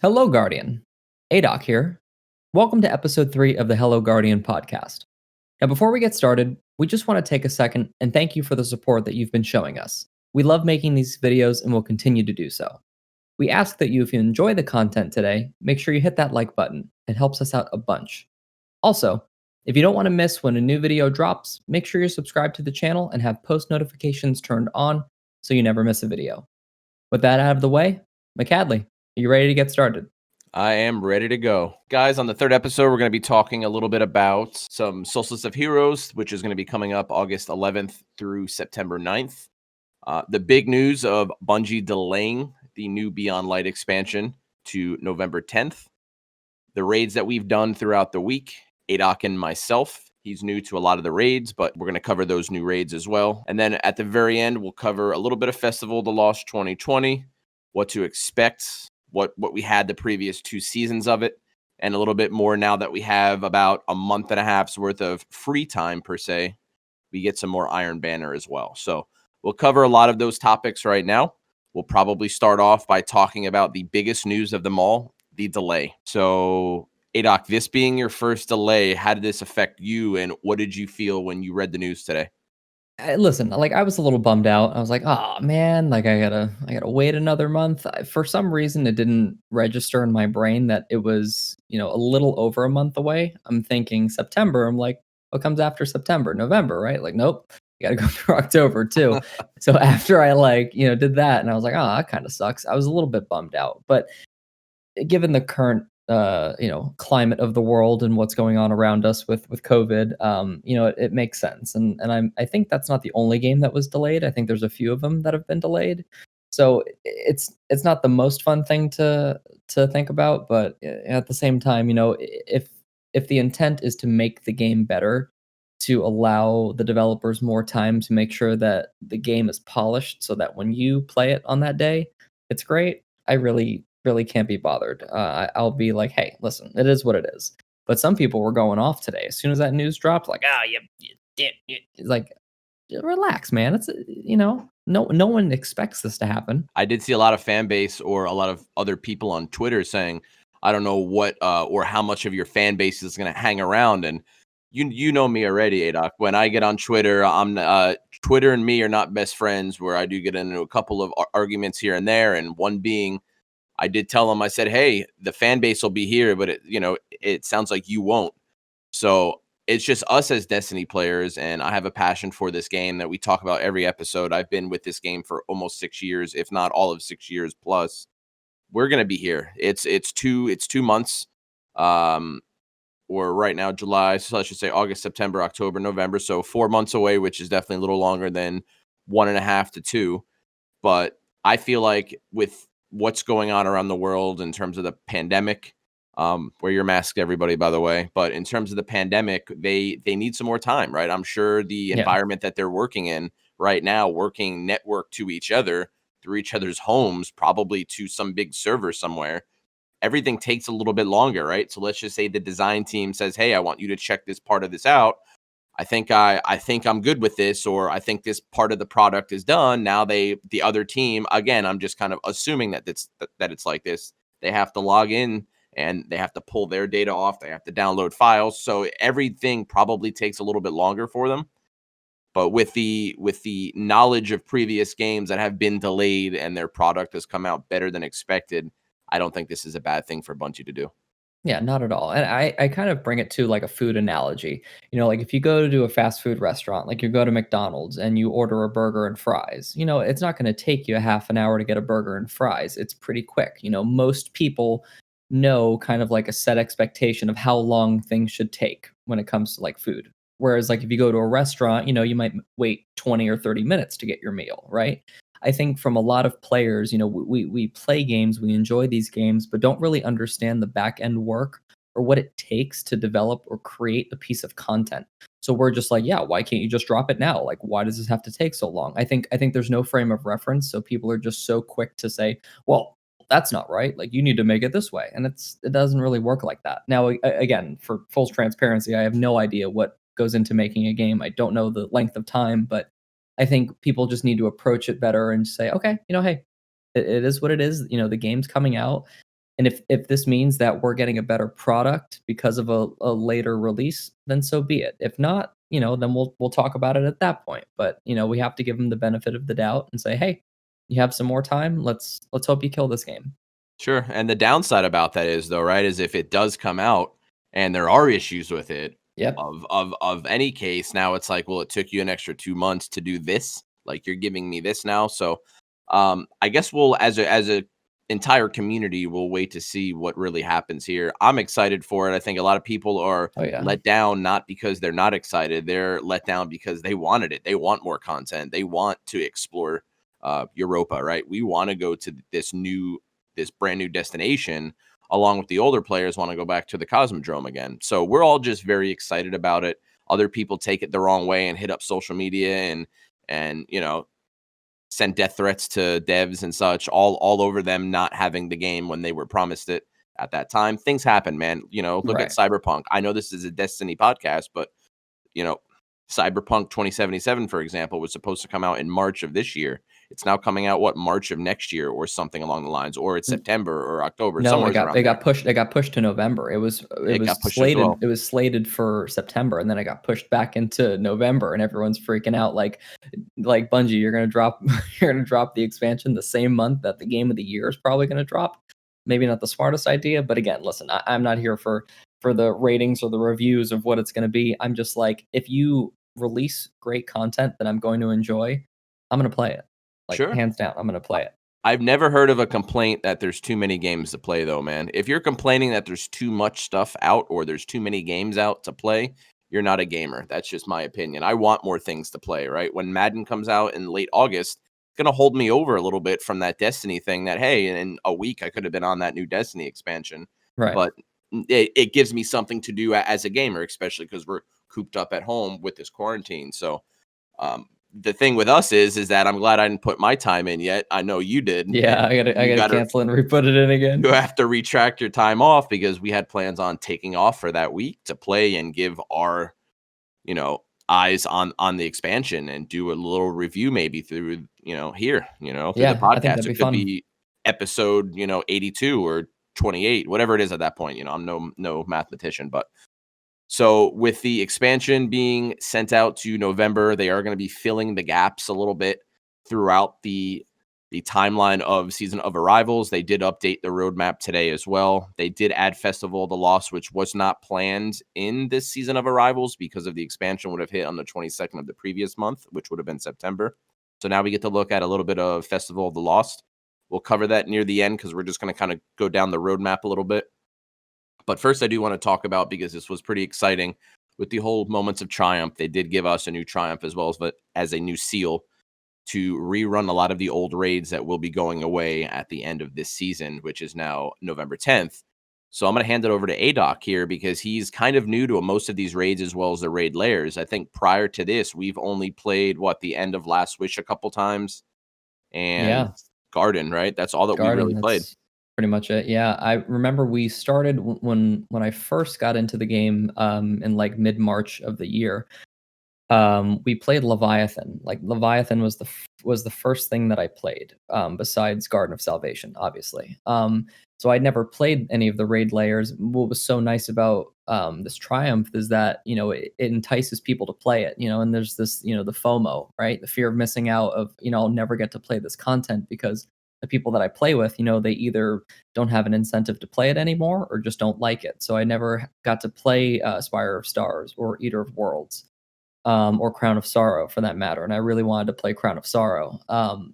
Hello, Guardian. Adoc here. Welcome to Ep.3 of the Hello Guardian podcast. Now, before we get started, we just want to take a second and thank you for the support that you've been showing us. We love making these videos and will continue to do so. We ask that you, if you enjoy the content today, make sure you hit that like button. It helps us out a bunch. Also, if you don't want to miss when a new video drops, make sure you're subscribed to the channel and have post notifications turned on so you never miss a video. With that out of the way, McCadley, are you ready to get started? I am ready to go. Guys, on the third episode, we're going to be talking a little bit about some Solstice of Heroes, which is going to be coming up August 11th through September 9th. The big news of Bungie delaying the new Beyond Light expansion to November 10th. The raids that we've done throughout the week, Adoc and myself. He's new to a lot of the raids, but we're going to cover those new raids as well. And then at the very end, we'll cover a little bit of Festival of the Lost 2020, what to expect, what we had the previous 2 seasons of it, and a little bit more now that we have about a month and a half's worth of free time per se. We get some more Iron Banner as well. So we'll cover a lot of those topics right now. We'll probably start off by talking about the biggest news of them all, the delay. So Adoc, this being your first delay, how did this affect you, and what did you feel when you read the news today? Listen, like I was a little bummed out. I was like, "Oh man, like I gotta wait another month." For some reason, it didn't register in my brain that it was, a little over a month away. I'm thinking September. I'm like, what comes after September? November, right? Like, nope, you gotta go through October too. So after I did that, and I was like, "Oh, that kind of sucks." I was a little bit bummed out, but given the current climate of the world and what's going on around us with COVID, it makes sense. And I think that's not the only game that was delayed. I think there's a few of them that have been delayed. So it's not the most fun thing to think about, but at the same time, if the intent is to make the game better, to allow the developers more time to make sure that the game is polished so that when you play it on that day, it's great. I really can't be bothered. I'll be like, hey, listen, it is what it is. But some people were going off today as soon as that news dropped, like, it's like, relax, man. It's no one expects this to happen. I did see a lot of fan base or a lot of other people on Twitter saying, I don't know what or how much of your fan base is going to hang around. And you know me already, Adoc. When I get on Twitter, Twitter and me are not best friends, where I do get into a couple of arguments here and there. And one being, I did tell him, I said, hey, the fan base will be here, but it sounds like you won't. So it's just us as Destiny players, and I have a passion for this game that we talk about every episode. I've been with this game for almost 6 years, if not all of 6 years plus. We're gonna be here. It's 2 months. Or right now, July, so I should say August, September, October, November. So 4 months away, which is definitely a little longer than 1.5 to 2. But I feel like with what's going on around the world in terms of the pandemic, wear your mask, everybody, by the way. But in terms of the pandemic, they need some more time, right? I'm sure the Yeah. environment that they're working in right now, working network to each other through each other's homes, probably to some big server somewhere, everything takes a little bit longer, right? So let's just say the design team says, hey, I want you to check this part of this out. I think I'm good with this, or I think this part of the product is done. Now the other team, again, I'm just kind of assuming that it's like this. They have to log in and they have to pull their data off. They have to download files. So everything probably takes a little bit longer for them. But with the knowledge of previous games that have been delayed and their product has come out better than expected, I don't think this is a bad thing for Bungie to do. Yeah, not at all. And I kind of bring it to like a food analogy. Like if you go to a fast food restaurant, like you go to McDonald's and you order a burger and fries, it's not going to take you a half an hour to get a burger and fries. It's pretty quick. Most people know kind of like a set expectation of how long things should take when it comes to like food. Whereas like if you go to a restaurant, you might wait 20 or 30 minutes to get your meal, right? I think from a lot of players, we play games, we enjoy these games, but don't really understand the back end work or what it takes to develop or create a piece of content. So we're just like, yeah, why can't you just drop it now? Like, why does this have to take so long? I think there's no frame of reference, so people are just so quick to say, well, that's not right. Like, you need to make it this way, and it doesn't really work like that. Now, again, for full transparency, I have no idea what goes into making a game. I don't know the length of time, but I think people just need to approach it better and say, okay, hey, it is what it is. The game's coming out. And if this means that we're getting a better product because of a later release, then so be it. If not, then we'll talk about it at that point. But we have to give them the benefit of the doubt and say, hey, you have some more time. Let's hope you kill this game. Sure. And the downside about that is though, right, is if it does come out and there are issues with it Yep. of any case, now it's like, well, it took you an extra 2 months to do this. Like you're giving me this now. So I guess we'll as a entire community, we'll wait to see what really happens here. I'm excited for it. I think a lot of people are Oh yeah. let down not because they're not excited. They're let down because they wanted it. They want more content. They want to explore Europa, right? We want to go to this brand new destination, along with the older players want to go back to the Cosmodrome again. So we're all just very excited about it. Other people take it the wrong way and hit up social media and send death threats to devs and such, all over them not having the game when they were promised it at that time. Things happen, man. Look at Right. Cyberpunk. I know this is a Destiny podcast, but you know, Cyberpunk 2077, for example, was supposed to come out in March of this year. It's now coming out March of next year or something along the lines, or it's September or October, No, somewhere around there. it got pushed to November. It was it It was got pushed as well. slated for September, and then it got pushed back into November, and everyone's freaking out like Bungie, you're gonna drop you're gonna drop the expansion the same month that the game of the year is probably gonna drop. Maybe not the smartest idea, but again, listen, I'm not here for the ratings or the reviews of what it's gonna be. I'm just like, if you release great content that I'm going to enjoy, I'm gonna play it. Like Sure. hands down, I'm gonna play it. I've never heard of a complaint that there's too many games to play, though, man. If you're complaining that there's too much stuff out or there's too many games out to play, you're not a gamer. That's just my opinion. I want more things to play, right? When Madden comes out in late August, it's going to hold me over a little bit from that Destiny thing that, hey, in a week I could have been on that new Destiny expansion. Right. But it gives me something to do as a gamer, especially because we're cooped up at home with this quarantine. So, the thing with us is that I'm glad I didn't put my time in yet. I know you did, Yeah, and I you gotta gotta cancel it and re-put it in you again. have to retract your time off because we had plans on taking off for that week to play and give our, eyes on the expansion and do a little review maybe through, here, through the Yeah, I think podcast. that'd be It could fun. be episode, 82 or 28, whatever it is at that point. I'm no mathematician, but so with the expansion being sent out to November, they are going to be filling the gaps a little bit throughout the timeline of Season of Arrivals. They did update the roadmap today as well. They did add Festival of the Lost, which was not planned in this Season of Arrivals because of the expansion would have hit on the 22nd of the previous month, which would have been September. So now we get to look at a little bit of Festival of the Lost. We'll cover that near the end because we're just going to kind of go down the roadmap a little bit. But first, I do want to talk about, because this was pretty exciting with the whole Moments of Triumph. They did give us a new triumph as well as a new seal to rerun a lot of the old raids that will be going away at the end of this season, which is now November 10th. So I'm going to hand it over to Adoc here because he's kind of new to most of these raids as well as the raid layers. I think prior to this, we've only played the end of Last Wish a couple times and Yeah, Garden, right? That's all that we garden, really played. that's pretty much it. Yeah, I remember we started when I first got into the game, in, like, mid-March of the year. We played Leviathan. Like, Leviathan was the first thing that I played, besides Garden of Salvation, obviously. So I'd never played any of the raid layers. What was so nice about, this Triumph is that, it entices people to play it, and there's this, the FOMO, right? The fear of missing out of, I'll never get to play this content because the people that I play with, they either don't have an incentive to play it anymore or just don't like it. So I never got to play, Spire of Stars or Eater of Worlds, or Crown of Sorrow for that matter. And I really wanted to play Crown of Sorrow.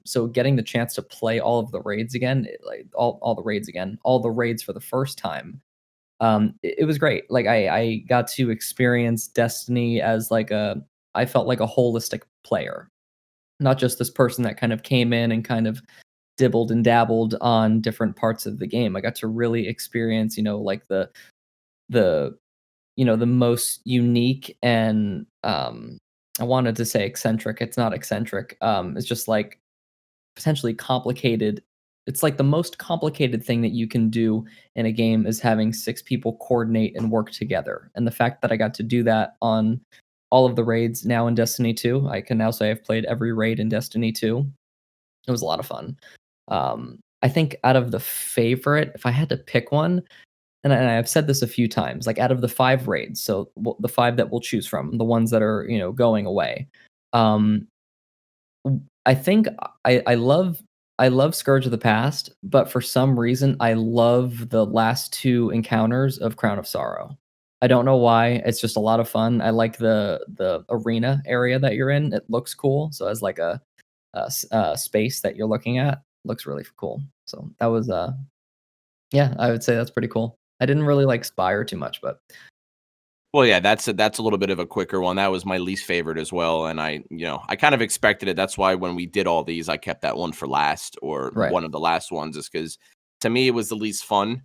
So getting the chance to play all of the raids again, like all the raids again, all the raids for the first time, it was great. Like I got to experience Destiny as I felt like a holistic player, not just this person that kind of came in and kind of dibbled and dabbled on different parts of the game. I got to really experience, like the the most unique and, I wanted to say eccentric, it's not eccentric, it's just, like, potentially complicated. It's, like, the most complicated thing that you can do in a game is having 6 people coordinate and work together, and the fact that I got to do that on all of the raids now in Destiny 2, I can now say I've played every raid in Destiny 2. It was a lot of fun. I think out of the favorite, if I had to pick one, and I've said this a few times, like out of the 5 raids, so the 5 that we'll choose from, the ones that are, going away. Um, I think I love Scourge of the Past, but for some reason, I love the last 2 encounters of Crown of Sorrow. I don't know why, it's just a lot of fun. I like the arena area that you're in, it looks cool, so as like a space that you're looking at, looks really cool. So that was, yeah, I would say that's pretty cool. I didn't really like Spire too much, but Well, yeah, that's a little bit of a quicker one. That was my least favorite as well, and I kind of expected it. That's why when we did all these, I kept that one for last, or right. one of the last ones, is because to me it was the least fun,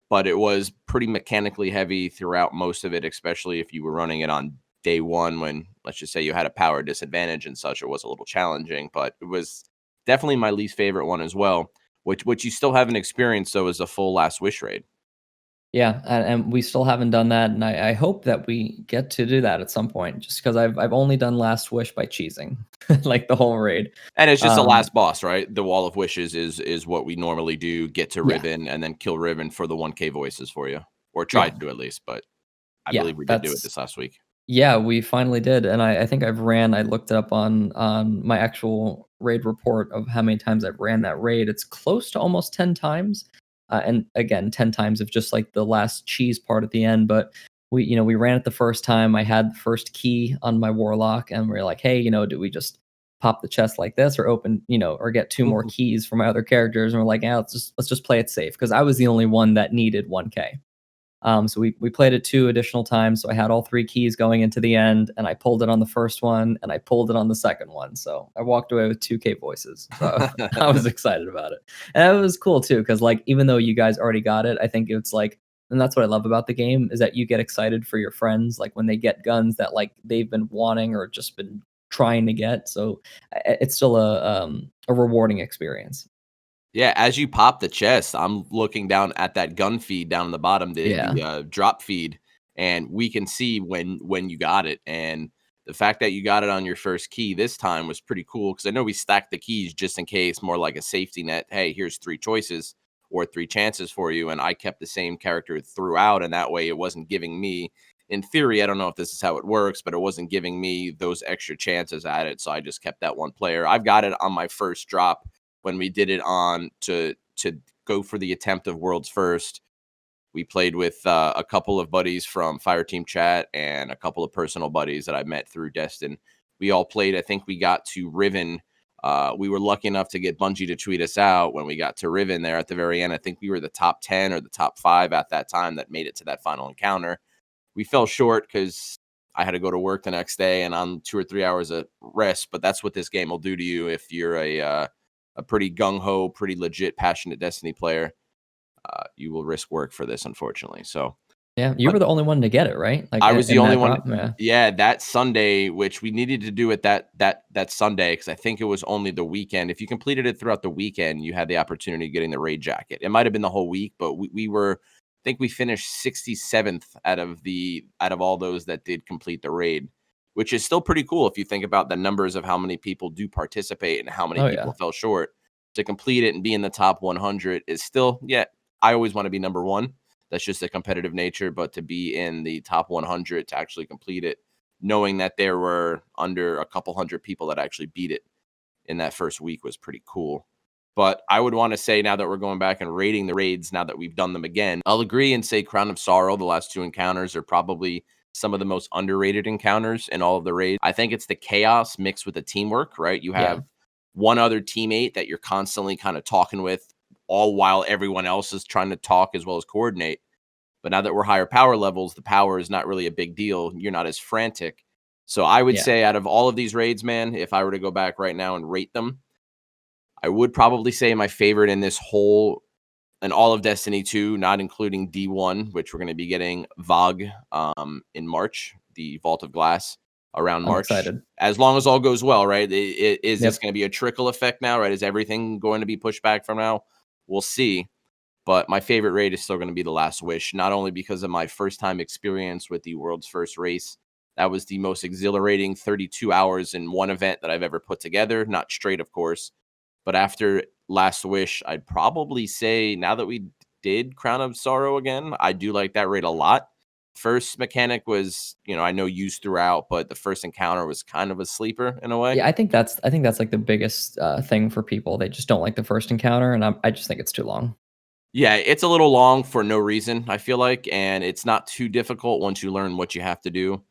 but it was pretty mechanically heavy throughout most of it, especially if you were running it on day one when, let's just say, you had a power disadvantage and such. It was a little challenging, but it was definitely my least favorite one as well. Which you still haven't experienced though is a full Last Wish raid. Yeah, and we still haven't done that, and I hope that we get to do that at some point, just because I've only done Last Wish by cheesing, like the whole raid. And it's just the Um, last boss, right? The Wall of Wishes is what we normally do, get to yeah, Riven and then kill Riven for the 1K voices for you, or try yeah, to at least, but I yeah. believe we did do it That's this last week. Yeah, we finally did, and I think I looked it up on my actual raid report of how many times I've ran that raid. It's close to almost 10 times, and again, 10 times of just, like, the last cheese part at the end, but we ran it the first time, I had the first key on my warlock, and we are like, "Hey, do we just pop the chest like this or open, or get 2 more keys for my other characters?" And we're like, "Yeah, let's just play it safe because I was the only one that needed 1K. So we played it 2 additional times, so I had all 3 keys going into the end, and I pulled it on the first one, and I pulled it on the second one, so I walked away with 2K voices, so I was excited about it. And it was cool too, because like, even though you guys already got it, I think it's like and that's what I love about the game, is that you get excited for your friends, like, when they get guns that, like, they've been wanting or just been trying to get, so it's still a rewarding experience. Yeah, as you pop the chest, I'm looking down at that gun feed down in the bottom, Yeah. the drop feed, and we can see when you got it. And the fact that you got it on your first key this time was pretty cool because I know we stacked the keys just in case, more like a safety net. Hey, here's 3 choices or 3 chances for you, and I kept the same character throughout, and that way it wasn't giving me. In theory, I don't know if this is how it works, but it wasn't giving me those extra chances at it, so I just kept that one player. I've got it on my first drop when we did it on to go for the attempt of world's first. We played with a couple of buddies from Fireteam Chat and a couple of personal buddies that I met through Destin. We all played. I think we got to Riven. We were lucky enough to get Bungie to tweet us out when we got to Riven there at the very end. I think we were the top 10 or the top 5 at that time that made it to that final encounter. We fell short because I had to go to work the next day and on 2 or 3 hours of rest. But that's what this game will do to you if you're a pretty gung ho, pretty legit, passionate Destiny player. You will risk work for this, unfortunately. So, Yeah, you but were the only one to get it, right? Like, I was the in only that one. drop? Yeah. Yeah, that Sunday, which we needed to do it that Sunday, because I think it was only the weekend. If you completed it throughout the weekend, you had the opportunity of getting the raid jacket. It might have been the whole week, but we were. I think we finished 67th out of all those that did complete the raid, which is still pretty cool if you think about the numbers of how many people do participate and how many Oh, people yeah. fell short. To complete it and be in the top 100 is still, yeah. I always want to be number one. That's just a competitive nature, but to be in the top 100 to actually complete it, knowing that there were under a couple hundred people that actually beat it in that first week was pretty cool. But I would want to say, now that we're going back and rating the raids, now that we've done them again, I'll agree and say Crown of Sorrow, the last 2 encounters, are probably some of the most underrated encounters in all of the raids. I think it's the chaos mixed with the teamwork, right? You Yeah. have one other teammate that you're constantly kind of talking with, all while everyone else is trying to talk as well as coordinate. But now that we're higher power levels, the power is not really a big deal. You're not as frantic. So I would Yeah. say, out of all of these raids, man, if I were to go back right now and rate them, I would probably say my favorite in this whole and all of Destiny 2, not including D1, which we're going to be getting VOG in March, the Vault of Glass around I'm March. excited. As long as all goes well, right? Is this Yep. going to be a trickle effect now, right? Is everything going to be pushed back from now? We'll see. But my favorite raid is still going to be the Last Wish, not only because of my first time experience with the world's first race. That was the most exhilarating 32 hours in one event that I've ever put together, not straight, of course. But after last wish, I'd probably say now that we did Crown of Sorrow again, I do like that raid a lot. First mechanic was, I know used throughout, but the first encounter was kind of a sleeper in a way. Yeah, I think that's like the biggest thing for people. They just don't like the first encounter, and I just think it's too long. Yeah, it's a little long for no reason, I feel like, and it's not too difficult once you learn what you have to do.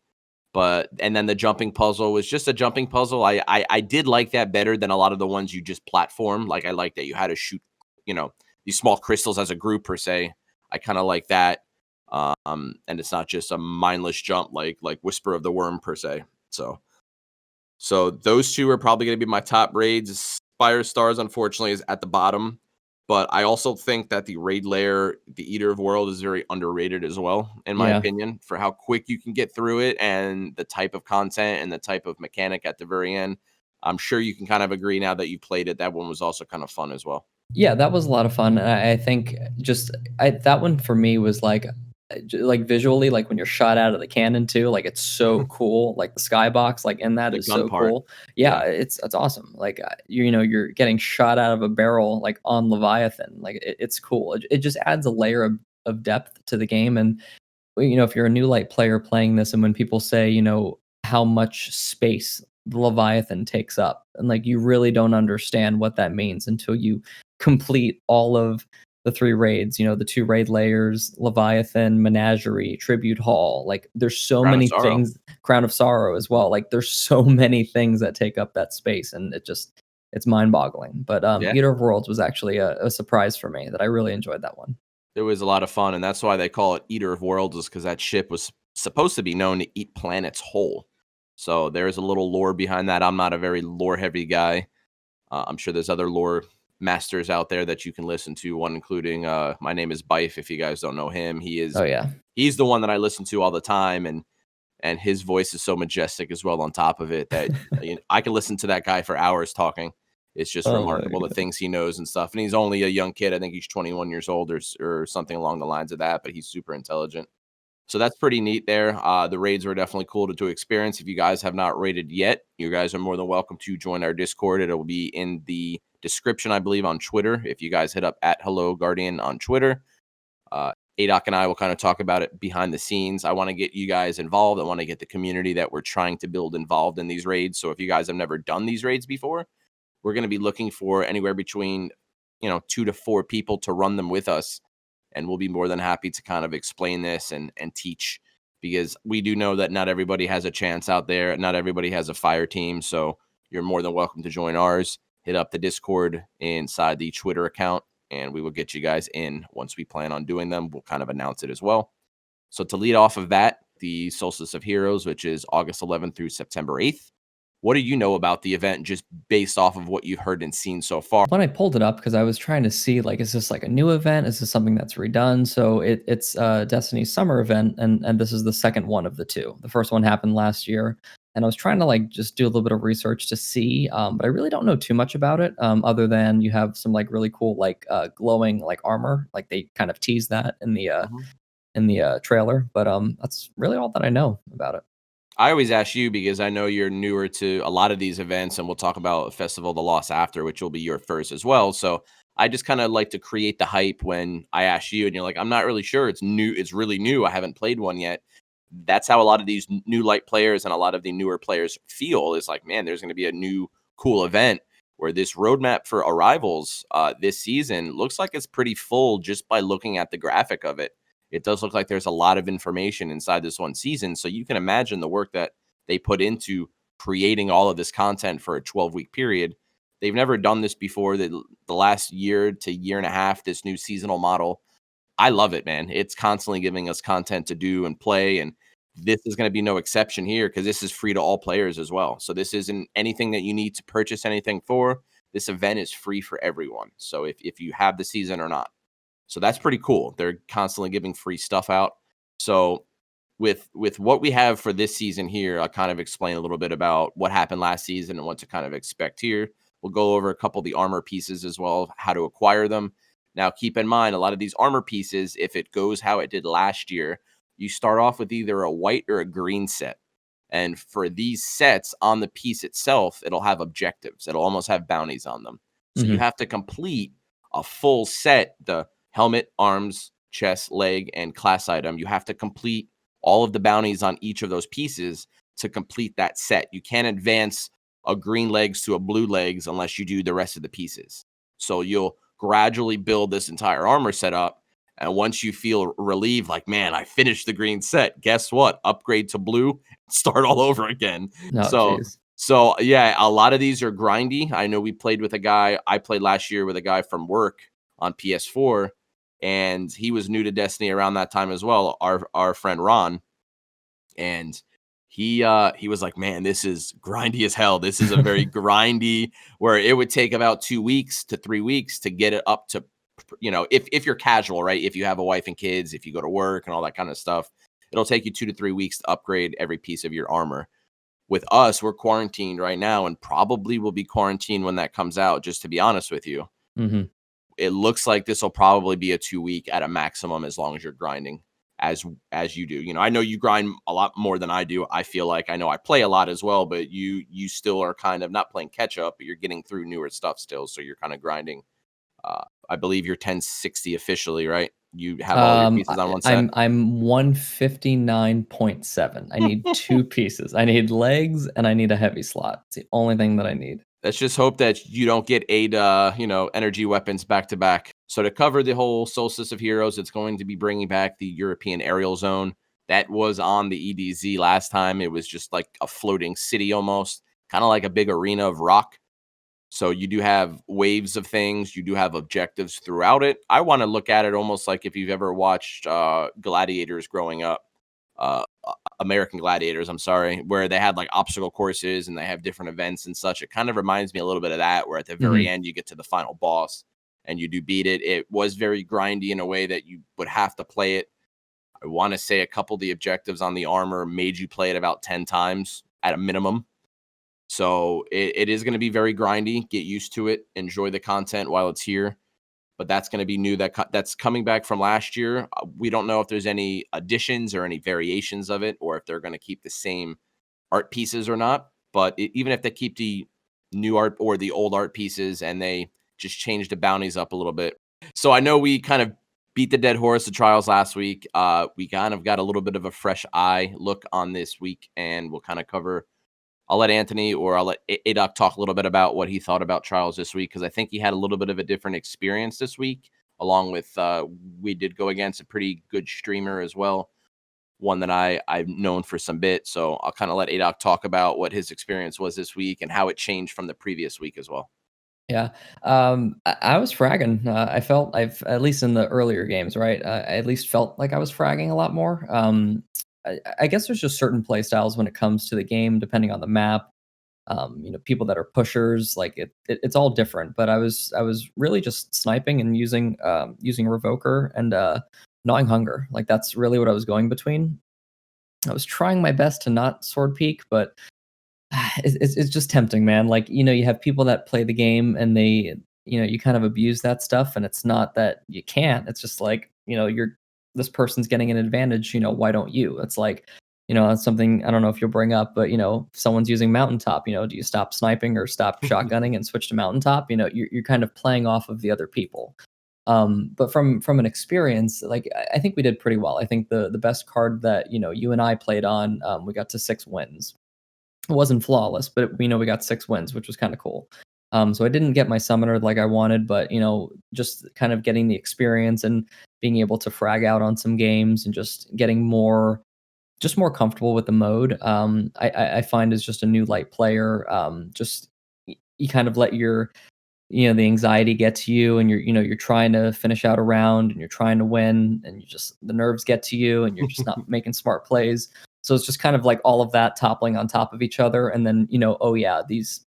But and then the jumping puzzle was just a jumping puzzle. I did like that better than a lot of the ones you just platform. Like I like that you had to shoot, you know, these small crystals as a group per se. I kind of like that. And it's not just a mindless jump like Whisper of the Worm per se. So those two are probably going to be my top raids. Spire Stars, unfortunately, is at the bottom. But I also think that the raid layer, the Eater of World, is very underrated as well, in my Yeah. opinion, for how quick you can get through it and the type of content and the type of mechanic at the very end. I'm sure you can kind of agree now that you played it. That one was also kind of fun as well. Yeah, that was a lot of fun, and I think that one for me was like visually, like when you're shot out of the cannon too, like it's so cool. Like the skybox, like in that The is gun so part. cool. Yeah, Yeah. it's awesome. Like you're getting shot out of a barrel like on Leviathan. Like it's cool. It just adds a layer of depth to the game, and if you're a new light player playing this, and when people say, how much space the Leviathan takes up, and like you really don't understand what that means until you complete all of the three raids, the two raid layers, Leviathan, Menagerie, Tribute Hall. Like there's so Crown of many Sorrow. things, Crown of Sorrow as well. Like there's so many things that take up that space, and it's mind-boggling. But Yeah. Eater of Worlds was actually a surprise for me that I really enjoyed that one. It was a lot of fun, and that's why they call it Eater of Worlds, is because that ship was supposed to be known to eat planets whole. So there's a little lore behind that. I'm not a very lore heavy guy. I'm sure there's other lore masters out there that you can listen to. One including my name is Bife. If you guys don't know him, Oh yeah. he's the one that I listen to all the time, and his voice is so majestic as well. On top of it, that I can listen to that guy for hours talking. It's just Oh my remarkable the things he knows and stuff. And he's only a young kid. I think he's 21 years old or something along the lines of that. But he's super intelligent. So that's pretty neat there. The raids were definitely cool to experience. If you guys have not raided yet, you guys are more than welcome to join our Discord. It'll be in the description, I believe, on Twitter. If you guys hit up at Hello Guardian on Twitter, Adoc and I will kind of talk about it behind the scenes. I want to get you guys involved. I want to get the community that we're trying to build involved in these raids. So if you guys have never done these raids before, we're going to be looking for anywhere between 2 to 4 people to run them with us, and we'll be more than happy to kind of explain this and teach, because we do know that not everybody has a chance out there. Not everybody has a fire team, so you're more than welcome to join ours. Hit up the Discord inside the Twitter account, and we will get you guys in. Once we plan on doing them, we'll kind of announce it as well. So to lead off of that, the Solstice of Heroes, which is August 11th through September 8th. What do you know about the event just based off of what you've heard and seen so far? When I pulled it up, because I was trying to see, like, is this like a new event? Is this something that's redone? So it's Destiny's summer event, and this is the second one of the two. The first one happened last year, and I was trying to like just do a little bit of research to see, but I really don't know too much about it, other than you have some like really cool like glowing like armor, like they kind of tease that Mhm. in the trailer, but that's really all that I know about it. I always ask you because I know you're newer to a lot of these events, and we'll talk about Festival of the Lost after, which will be your first as well. So I just kind of like to create the hype when I ask you, and you're like, I'm not really sure. It's new. It's really new. I haven't played one yet. That's how a lot of these new light players and a lot of the newer players feel. Is like, man, there's going to be a new cool event where this roadmap for arrivals this season looks like it's pretty full just by looking at the graphic of it. It does look like there's a lot of information inside this one season. So you can imagine the work that they put into creating all of this content for a 12-week period. They've never done this before. The last year to year and a half, this new seasonal model, I love it, man. It's constantly giving us content to do and play. And this is going to be no exception here because this is free to all players as well. So this isn't anything that you need to purchase anything for. This event is free for everyone. So if you have the season or not. So that's pretty cool. They're constantly giving free stuff out. So with what we have for this season here, I'll kind of explain a little bit about what happened last season and what to kind of expect here. We'll go over a couple of the armor pieces as well, how to acquire them. Now, keep in mind, a lot of these armor pieces, if it goes how it did last year, you start off with either a white or a green set. And for these sets on the piece itself, it'll have objectives. It'll almost have bounties on them. So you Mhm. have to complete a full set, the helmet, arms, chest, leg, and class item. You have to complete all of the bounties on each of those pieces to complete that set. You can't advance a green legs to a blue legs unless you do the rest of the pieces. So you'll gradually build this entire armor set up. And once you feel relieved, like, man, I finished the green set, guess what? Upgrade to blue, start all over again. Oh, So, geez. so yeah, a lot of these are grindy. I know we played with a guy, I played last year with a guy from work on PS4, and he was new to Destiny around that time as well, our friend Ron. And he was like, "Man, this is grindy as hell. This is a very grindy where it would take about 2 weeks to 3 weeks to get it up to, if you're casual, right? If you have a wife and kids, if you go to work and all that kind of stuff, it'll take you 2 to 3 weeks to upgrade every piece of your armor. With us, we're quarantined right now and probably will be quarantined when that comes out, just to be honest with you. Mhm. It looks like this will probably be a 2 week at a maximum as long as you're grinding as you do. I know you grind a lot more than I do. I feel like I know I play a lot as well, but you still are kind of not playing catch up, but you're getting through newer stuff still. So you're kind of grinding. I believe you're 1060 officially, right? You have all your pieces on one set. I'm 159.7. I need 2 pieces. I need legs and I need a heavy slot. It's the only thing that I need. Let's just hope that you don't get 8, energy weapons back to back. So to cover the whole Solstice of Heroes, it's going to be bringing back the European aerial zone that was on the EDZ last time. It was just like a floating city almost, kind of like a big arena of rock. So you do have waves of things. You do have objectives throughout it. I want to look at it almost like if you've ever watched Gladiators growing up. American Gladiators, I'm sorry, where they had like obstacle courses and they have different events and such. It kind of reminds me a little bit of that, where at the very Mhm. end you get to the final boss and you do beat it. It was very grindy in a way that you would have to play it. I want to say a couple of the objectives on the armor made you play it about 10 times at a minimum. So it is going to be very grindy. Get used to it. Enjoy the content while it's here, but that's going to be new. That's coming back from last year. We don't know if there's any additions or any variations of it, or if they're going to keep the same art pieces or not. But even if they keep the new art or the old art pieces and they just change the bounties up a little bit. So I know we kind of beat the dead horse of trials last week. We kind of got a little bit of a fresh eye look on this week, and we'll kind of cover. I'll let Anthony or I'll let Adoc talk a little bit about what he thought about trials this week, because I think he had a little bit of a different experience this week. Along with we did go against a pretty good streamer as well, one that I've known for some bit. So I'll kind of let Adoc talk about what his experience was this week and how it changed from the previous week as well. Yeah. I was fragging. I felt I've at least in the earlier games, right? I at least felt like I was fragging a lot more. I guess there's just certain play styles when it comes to the game, depending on the map. People that are pushers, like it's all different. But I was really just sniping and using Revoker and gnawing hunger. Like that's really what I was going between. I was trying my best to not sword peek, but it's just tempting, man. Like, you have people that play the game and they, you kind of abuse that stuff, and it's not that you can't. It's just like, you're this person's getting an advantage, why don't you? It's like, that's something I don't know if you'll bring up, but if someone's using mountaintop, do you stop sniping or stop shotgunning and switch to mountaintop? You're kind of playing off of the other people. But from an experience, like I think we did pretty well. I think the best card that you and I played on, we got to 6 wins. It wasn't flawless, but we got 6 wins, which was kind of cool. So I didn't get my summoner like I wanted, but just kind of getting the experience and being able to frag out on some games and just getting more comfortable with the mode. I find as just a new light player, just you kind of let the anxiety get to you, and you're trying to finish out a round and you're trying to win, and you just the nerves get to you and you're just not making smart plays. So it's just kind of like all of that toppling on top of each other, and then oh yeah, this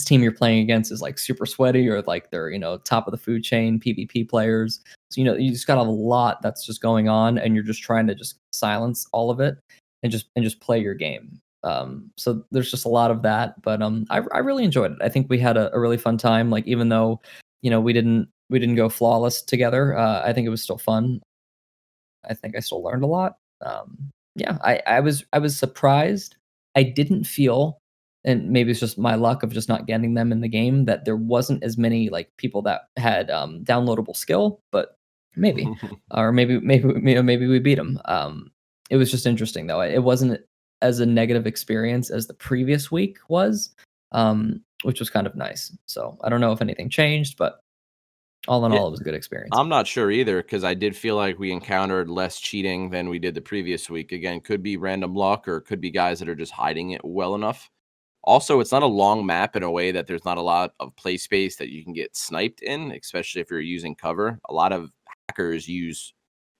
team you're playing against is like super sweaty, or like they're top of the food chain PvP players. So you just got a lot that's just going on, and you're just trying to just silence all of it and just play your game. So there's just a lot of that, but I really enjoyed it. I think we had a really fun time. Like even though we didn't go flawless together, I think it was still fun. I think I still learned a lot. Yeah, I was surprised. I didn't feel and maybe it's just my luck of just not getting them in the game, that there wasn't as many like people that had downloadable skill, but maybe, or maybe we beat them. It was just interesting though. It wasn't as a negative experience as the previous week was, which was kind of nice. So I don't know if anything changed, but all in Yeah, all, it was a good experience. I'm not sure either because I did feel like we encountered less cheating than we did the previous week. Again, could be random luck or could be guys that are just hiding it well enough. Also, it's not a long map in a way that there's not a lot of play space that you can get sniped in, especially if you're using cover. A lot of hackers use,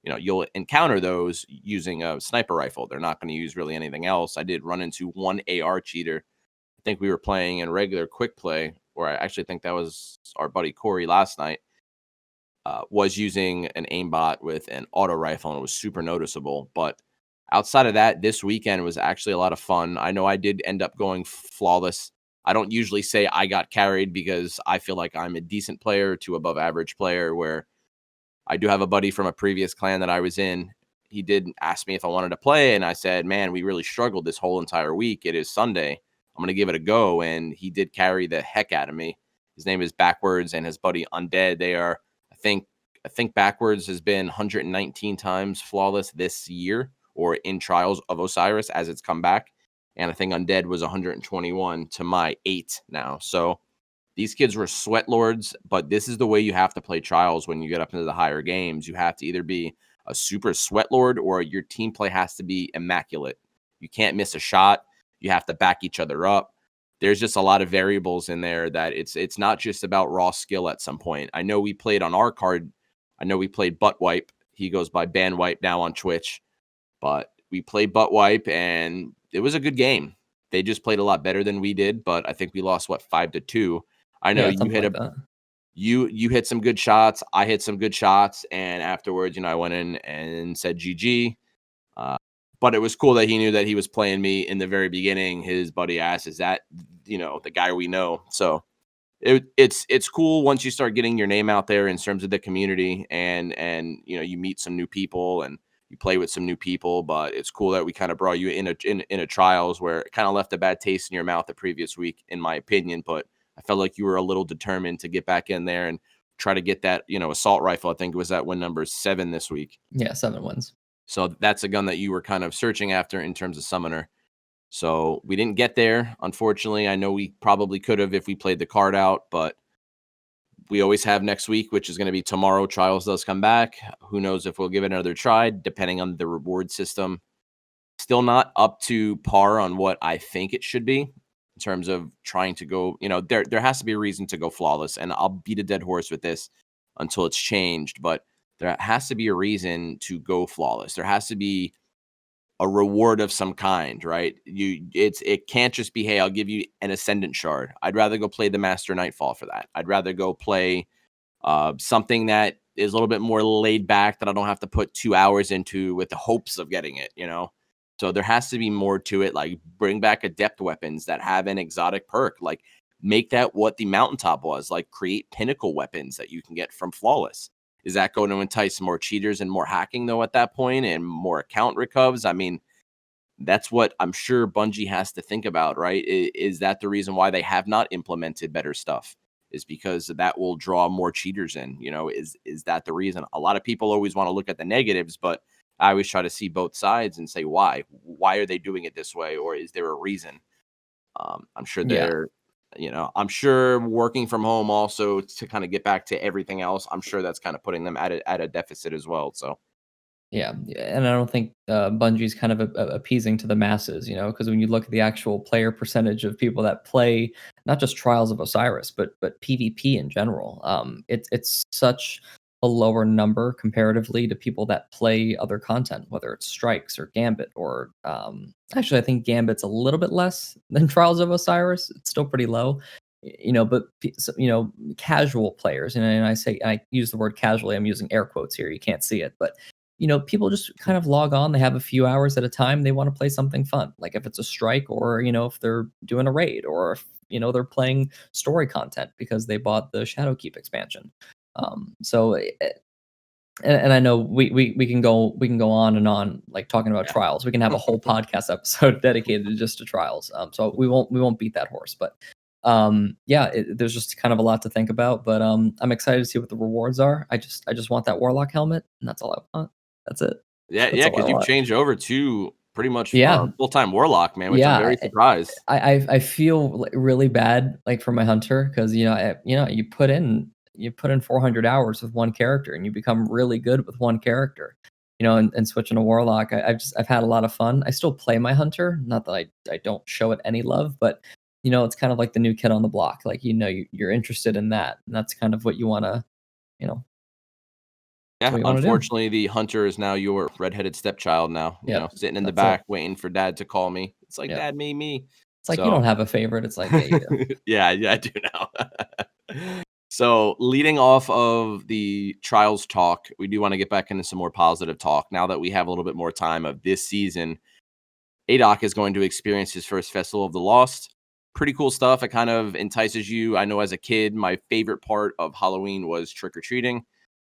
you'll encounter those using a sniper rifle. They're not going to use really anything else. I did run into one AR cheater. I think we were playing in regular quick play, or I actually think that was our buddy Corey last night, was using an aimbot with an auto rifle, and it was super noticeable. But outside of that, this weekend was actually a lot of fun. I know I did end up going flawless. I don't usually say I got carried because I feel like I'm a decent player to above average player, where I do have a buddy from a previous clan that I was in. He did ask me if I wanted to play, and I said, man, we really struggled this whole entire week. It is Sunday. I'm going to give it a go. And he did carry the heck out of me. His name is Backwards, and his buddy Undead. They are, I think Backwards has been 119 times flawless this year, or in Trials of Osiris as it's come back. And I think Undead was 121 to my 8 now. So these kids were sweat lords, but this is the way you have to play Trials when you get up into the higher games. You have to either be a super sweat lord or your team play has to be immaculate. You can't miss a shot. You have to back each other up. There's just a lot of variables in there that it's not just about raw skill at some point. I know we played on our card. I know we played Butt Wipe. He goes by Ban Wipe now on Twitch, but we played Butt Wipe and it was a good game. They just played a lot better than we did, but I think we lost 5-2. I know Yeah, you something hit like that. you hit some good shots. I hit some good shots, and afterwards, I went in and said GG. Uh, but it was cool that he knew that he was playing me in the very beginning. His buddy asked, "Is that the guy we know?" So it's cool once you start getting your name out there in terms of the community, and you meet some new people and you play with some new people. But it's cool that we kind of brought you in a trials where it kind of left a bad taste in your mouth the previous week, in my opinion. But I felt like you were a little determined to get back in there and try to get that assault rifle. I think it was at win number 7 this week. Yeah, 7 wins. So that's a gun that you were kind of searching after in terms of summoner. So we didn't get there, unfortunately. I know we probably could have if we played the card out, but we always have next week, which is going to be tomorrow. Trials does come back. Who knows if we'll give it another try, depending on the reward system. Still not up to par on what I think it should be in terms of trying to go. There has to be a reason to go flawless, and I'll beat a dead horse with this until it's changed. But there has to be a reason to go flawless. There has to be a reward of some kind, right? It can't just be, hey, I'll give you an ascendant shard. I'd rather go play the Master Nightfall for that. I'd rather go play something that is a little bit more laid back that I don't have to put 2 hours into with the hopes of getting it. So there has to be more to it. Like bring back adept weapons that have an exotic perk. Like make that what the mountaintop was. Like create pinnacle weapons that you can get from flawless. Is that going to entice more cheaters and more hacking, though, at that point, and more account recovs? I mean, that's what I'm sure Bungie has to think about, right? Is that the reason why they have not implemented better stuff? Is because that will draw more cheaters in? Is that the reason? A lot of people always want to look at the negatives, but I always try to see both sides and say, why? Why are they doing it this way? Or is there a reason? I'm sure Yeah. I'm sure working from home also to kind of get back to everything else. I'm sure that's kind of putting them at a deficit as well. So Yeah, and I don't think, Bungie's kind of appeasing to the masses, because when you look at the actual player percentage of people that play not just Trials of Osiris, but PvP in general, it's such a lower number comparatively to people that play other content, whether it's Strikes or Gambit or, actually, I think Gambit's a little bit less than Trials of Osiris. It's still pretty low, but casual players, and I use the word casually, I'm using air quotes here, you can't see it, but people just kind of log on. They have a few hours at a time. They want to play something fun. Like if it's a strike or, if they're doing a raid or if, they're playing story content because they bought the Shadowkeep expansion. So And I know we can go on and on, like, talking about Yeah. trials. We can have a whole podcast episode dedicated just to trials. So we won't beat that horse, but yeah, there's just kind of a lot to think about. But I'm excited to see what the rewards are. I just want that warlock helmet, and that's all I want. That's it. Yeah, That's yeah, all I because you've want. changed over to pretty much Yeah, full-time warlock, man, which I'm yeah. very surprised. I feel really bad, like, for my hunter, because you put in 400 hours with one character and you become really good with one character, and switching to warlock. I've had a lot of fun. I still play my hunter, not that I don't show it any love, but it's kind of like the new kid on the block. Like, you're interested in that, and that's kind of what you want to, you know, that's Yeah, what you want to do. unfortunately, the hunter is now your redheaded stepchild now, Yep, sitting in the that's it. back waiting for dad to call me. It's like, Yep. "Dad, me." It's like you don't So have a favorite. It's like, yeah, you do. yeah, yeah, I do now. So, leading off of the trials talk, we do wanna get back into some more positive talk now that we have a little bit more time of this season. Adoc is going to experience his first Festival of the Lost. Pretty cool stuff. It kind of entices you. I know as a kid, my favorite part of Halloween was trick or treating.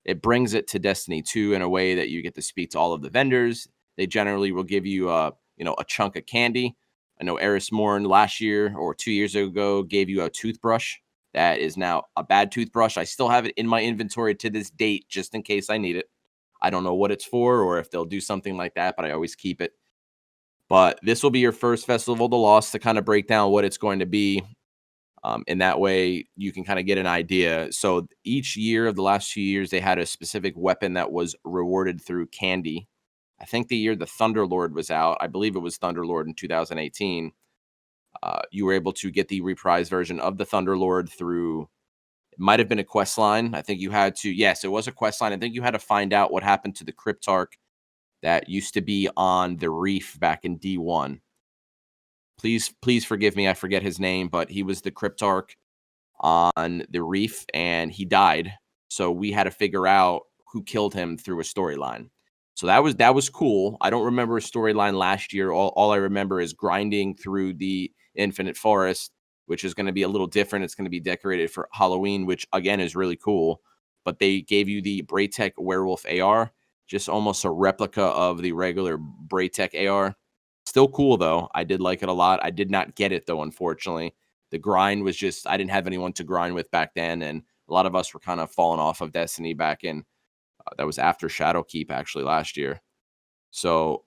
It brings it to Destiny 2 in a way that you get to speak to all of the vendors. They generally will give you a chunk of candy. I know Eris Morn last year or 2 years ago gave you a toothbrush that is now a bad toothbrush. I still have it in my inventory to this date just in case I need it. I don't know what it's for or if they'll do something like that, but I always keep it. But this will be your first Festival of the Lost to kind of break down what it's going to be. In that way, you can kind of get an idea. So each year of the last few years, they had a specific weapon that was rewarded through candy. I think the year the Thunderlord was out, I believe it was Thunderlord in 2018. You were able to get the reprised version of the Thunderlord through. It might have been a quest line. I think you had to. Yes, it was a quest line. I think you had to find out what happened to the Cryptarch that used to be on the reef back in D1. Please forgive me. I forget his name, but he was the Cryptarch on the reef and he died. So we had to figure out who killed him through a storyline. So that was cool. I don't remember a storyline last year. All I remember is grinding through the Infinite Forest, which is going to be a little different. It's going to be decorated for Halloween, which again is really cool. But they gave you the Braytech Werewolf AR, just almost a replica of the regular Braytech AR. Still cool though. I did like it a lot. I did not get it though, unfortunately. The grind was just I didn't have anyone to grind with back then, and a lot of us were kind of falling off of Destiny back in that was after Shadowkeep actually last year. So,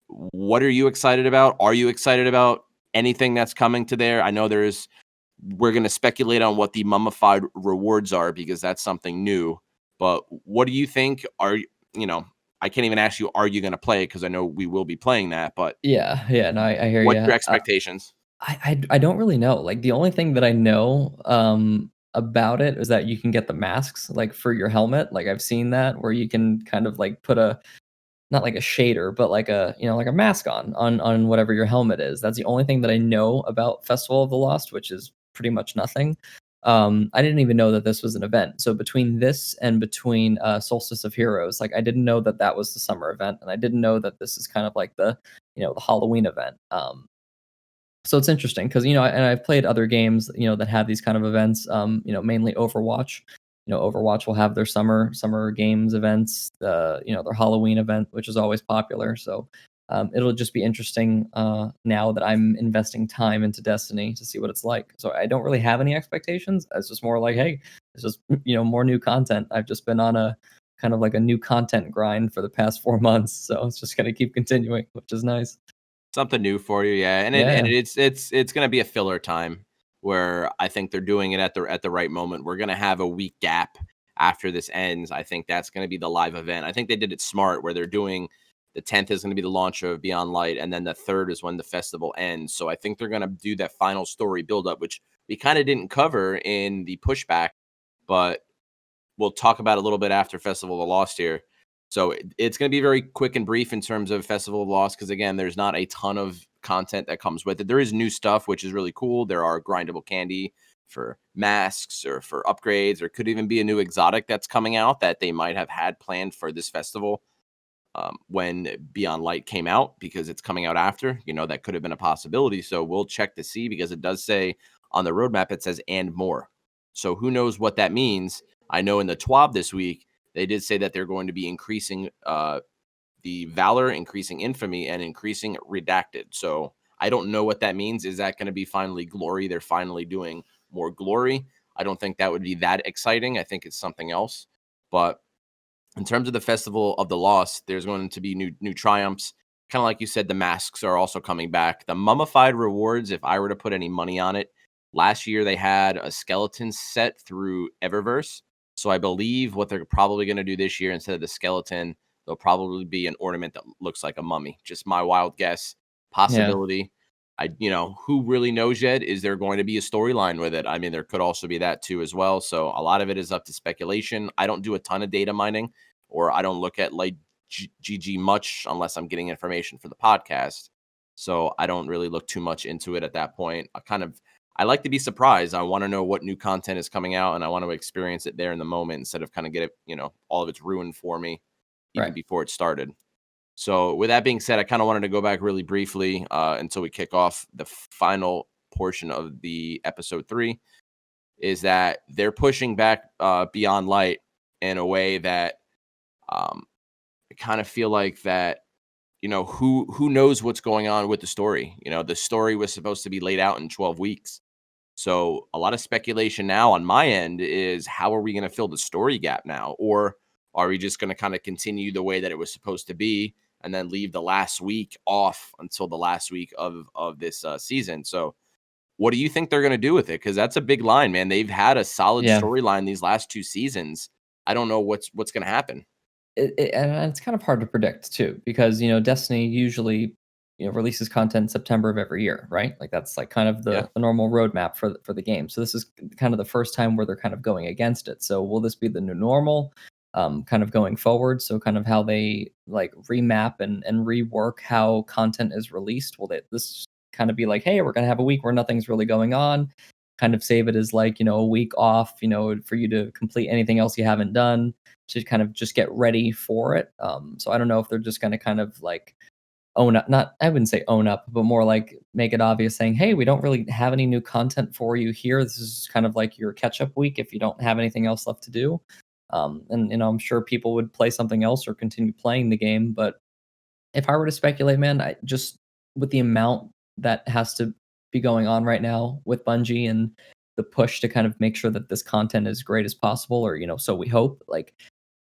what are you excited about? Are you excited about anything that's coming to there? I know we're going to speculate on what the mummified rewards are because that's something new. But what do you think? I can't even ask you, are you going to play? Because I know we will be playing that. But Yeah, yeah. No, I hear what's you. your expectations? I don't really know. Like, the only thing that I know, about it is that you can get the masks, like, for your helmet. Like, I've seen that where you can kind of, like, put a not like a shader, but like like a mask on whatever your helmet is. That's the only thing that I know about Festival of the Lost, which is pretty much nothing. I didn't even know that this was an event. So between this and between Solstice of Heroes, like, I didn't know that that was the summer event, and I didn't know that this is kind of like the Halloween event. So it's interesting because and I've played other games that have these kind of events. Mainly Overwatch. Overwatch will have their summer games events. Their Halloween event, which is always popular. So it'll just be interesting now that I'm investing time into Destiny to see what it's like. So I don't really have any expectations. It's just more like, hey, it's just more new content. I've just been on a kind of like a new content grind for the past 4 months, so it's just gonna keep continuing, which is nice. Something new for you, yeah, and Yeah. it's gonna be a filler time where I think they're doing it at the right moment. We're gonna have a week gap after this ends. I think that's gonna be the live event. I think they did it smart where they're doing the 10th is gonna be the launch of Beyond Light, and then the 3rd is when the festival ends. So I think they're gonna do that final story build up, which we kind of didn't cover in the pushback, but we'll talk about a little bit after Festival of the Lost here. So it's going to be very quick and brief in terms of Festival of Lost because again, there's not a ton of content that comes with it. There is new stuff, which is really cool. There are grindable candy for masks or for upgrades, or could even be a new exotic that's coming out that they might have had planned for this festival when Beyond Light came out because it's coming out after. That could have been a possibility. So we'll check to see because it does say on the roadmap, it says and more. So who knows what that means? I know in the TWAB this week, they did say that they're going to be increasing the Valor, increasing Infamy, and increasing Redacted. So I don't know what that means. Is that going to be finally Glory? They're finally doing more Glory. I don't think that would be that exciting. I think it's something else. But in terms of the Festival of the Lost, there's going to be new triumphs. Kind of like you said, the masks are also coming back. The mummified rewards, if I were to put any money on it, last year they had a skeleton set through Eververse. So I believe what they're probably going to do this year, instead of the skeleton, there'll probably be an ornament that looks like a mummy. Just my wild guess, Yeah. possibility. Who really knows yet? Is there going to be a storyline with it? I mean, there could also be that too as well. So a lot of it is up to speculation. I don't do a ton of data mining, or I don't look at like GG much unless I'm getting information for the podcast. So I don't really look too much into it at that point. I like to be surprised. I want to know what new content is coming out, and I want to experience it there in the moment instead of kind of get it, all of it's ruined for me even Right. before it started. So with that being said, I kind of wanted to go back really briefly until we kick off the final portion of the Episode 3, is that they're pushing back Beyond Light in a way that I kind of feel like that, who knows what's going on with the story. The story was supposed to be laid out in 12 weeks. So a lot of speculation now on my end is, how are we going to fill the story gap now? Or are we just going to kind of continue the way that it was supposed to be and then leave the last week off until the last week of this season? So what do you think they're going to do with it? Because that's a big line, man. They've had a solid Yeah. storyline these last 2 seasons. I don't know what's going to happen. And it's kind of hard to predict too, because Destiny usually releases content in September of every year, right? Like that's like kind of Yeah. the normal roadmap for the game. So this is kind of the first time where they're kind of going against it. So will this be the new normal, kind of going forward? So kind of how they like remap and rework how content is released. Will this kind of be like, hey, we're gonna have a week where nothing's really going on? Kind of save it as like a week off, for you to complete anything else you haven't done, to kind of just get ready for it. So I don't know if they're just gonna kind of like own up, not I wouldn't say own up, but more like make it obvious saying, "Hey, we don't really have any new content for you here. This is kind of like your catch-up week if you don't have anything else left to do." And I'm sure people would play something else or continue playing the game, but if I were to speculate, man, I just with the amount that has to be going on right now with Bungie and the push to kind of make sure that this content is great as possible, or so we hope. Like,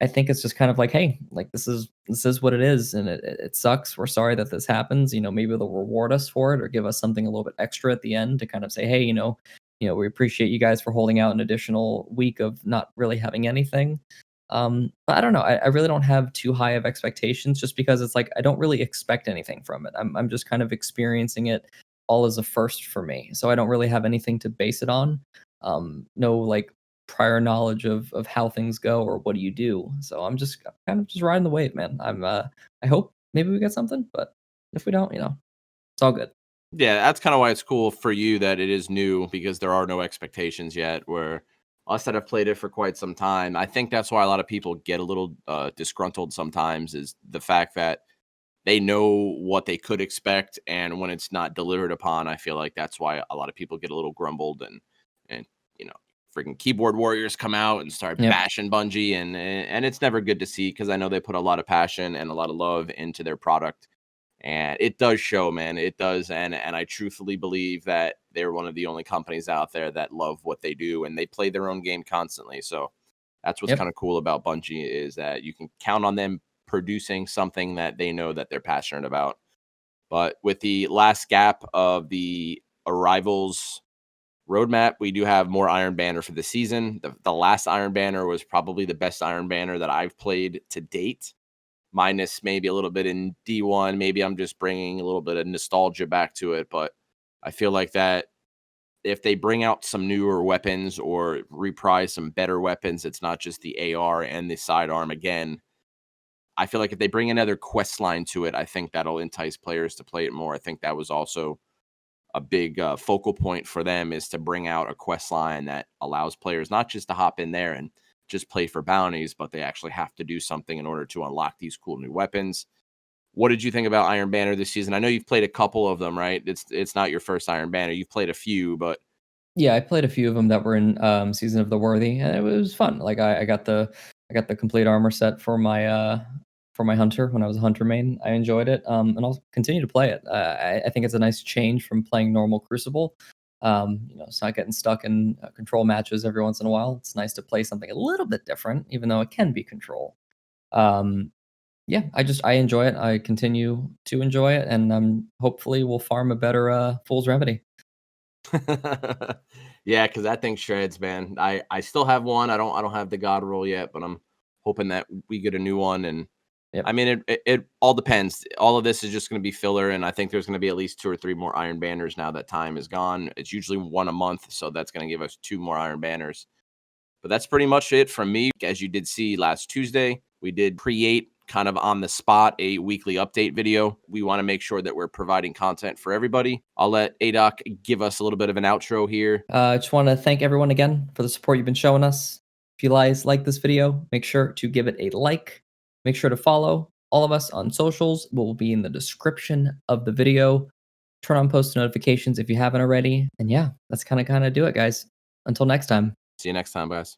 I think it's just kind of like, hey, like this is what it is, and it sucks. We're sorry that this happens. Maybe they'll reward us for it or give us something a little bit extra at the end to kind of say, hey, we appreciate you guys for holding out an additional week of not really having anything. But I don't know. I really don't have too high of expectations, just because it's like I don't really expect anything from it. I'm just kind of experiencing it all as a first for me. So I don't really have anything to base it on. No like prior knowledge of how things go or what do you do. So I'm just kind of just riding the wave, man. I hope maybe we get something, but if we don't, it's all good. Yeah, that's kind of why it's cool for you that it is new, because there are no expectations yet. Where us that have played it for quite some time, I think that's why a lot of people get a little disgruntled sometimes, is the fact that they know what they could expect, and when it's not delivered upon, I feel like that's why a lot of people get a little grumbled, and you know, freaking keyboard warriors come out and start Yep. bashing Bungie, and it's never good to see, because I know they put a lot of passion and a lot of love into their product, and it does show, man. It does, and I truthfully believe that they're one of the only companies out there that love what they do, and they play their own game constantly. So that's what's Yep. kind of cool about Bungie, is that you can count on them producing something that they know that they're passionate about. But with the last gap of the Arrivals roadmap, we do have more Iron Banner for the season. The last Iron Banner was probably the best Iron Banner that I've played to date, minus maybe a little bit in D1. Maybe I'm just bringing a little bit of nostalgia back to it, but I feel like that if they bring out some newer weapons or reprise some better weapons, it's not just the AR and the sidearm again. I feel like if they bring another quest line to it, I think that'll entice players to play it more. I think that was also a big focal point for them, is to bring out a quest line that allows players not just to hop in there and just play for bounties, but they actually have to do something in order to unlock these cool new weapons. What did you think about Iron Banner this season? I know you've played a couple of them, right? It's not your first Iron Banner. You've played a few, but Yeah, I played a few of them that were in Season of the Worthy, and it was fun. Like I got the I got the complete armor set for my hunter when I was a hunter main. I enjoyed it, and I'll continue to play it. I think it's a nice change from playing normal Crucible. It's not getting stuck in control matches every once in a while. It's nice to play something a little bit different, even though it can be control. Um, yeah, I enjoy it. I continue to enjoy it, and hopefully we'll farm a better Fool's Remedy. Yeah, because that thing shreds, man. I still have one. I don't have the God roll yet, but I'm hoping that we get a new one. And I Yep. mean, it all depends. All of this is just going to be filler, and I think there's going to be at least 2 or 3 more Iron Banners now that time is gone. It's usually one a month, so that's going to give us 2 more Iron Banners. But that's pretty much it from me. As you did see last Tuesday, we did create kind of on the spot a weekly update video. We want to make sure that we're providing content for everybody. I'll let Adoc give us a little bit of an outro here. I just want to thank everyone again for the support you've been showing us. If you guys like this video, make sure to give it a like. Make sure to follow all of us on socials. Will be in the description of the video. Turn on post notifications if you haven't already. And yeah, that's kind of do it, guys. Until next time. See you next time, guys.